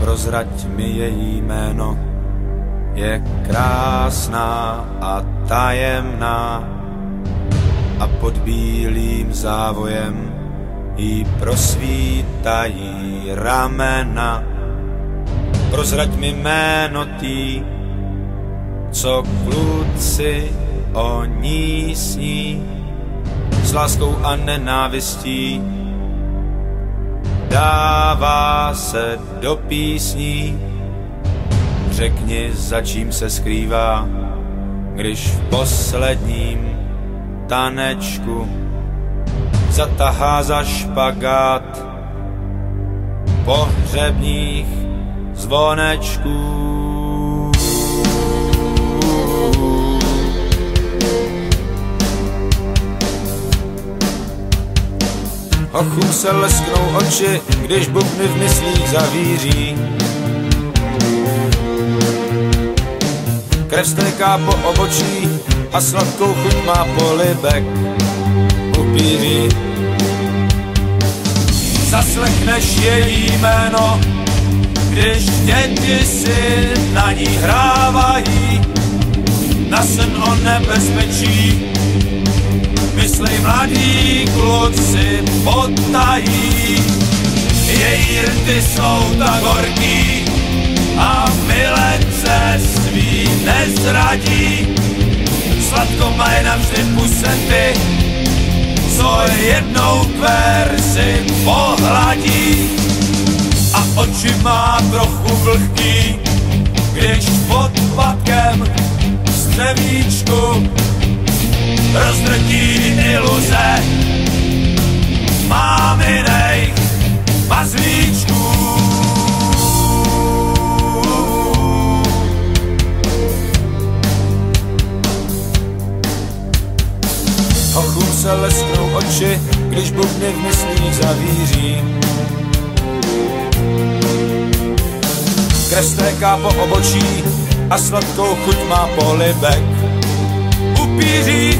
prozrať mi její jméno. Je krásná a tajemná a pod bílým závojem jí prosvítají ramena. Prozrať mi jméno tý, co kluci o ní sní, s láskou a nenávistí dává se do písní. Řekni, za čím se skrývá, když v posledním tanečku zatahá za špagát pohřebních zvonečků. Hochům se lesknou oči, když bubny v myslích zavíří. Krev stéká po obočí a sladkou chuť má polibek upíří. Zaslechneš její jméno, když děti si na ní hrávají, na sen o nebezpečí. Myslej, mladí kluci potají, její rty jsou tak horký a milence svý nezradí. Sladko mají navždy pusety, co jednou kversi pohladí. A oči má trochu vlhký, když pod patkem z dřevíčku rozdrtí iluze máminej mazlíčků. Hochům se lesknou oči, když bubny v myslích zavíří. Krev stéká po obočí a sladkou chuť má polibek upíří.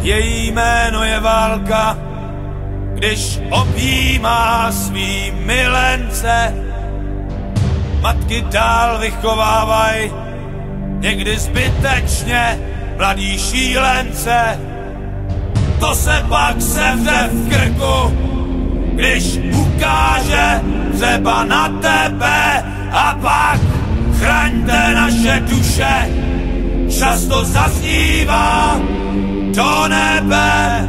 Její jméno je válka, když objímá svý milence. Matky dál vychovávaj, někdy zbytečně mladý šílence. To se pak sevře v krku, když ukáže třeba na tebe, a pak chraňte naše duše, často zaznívá do nebe.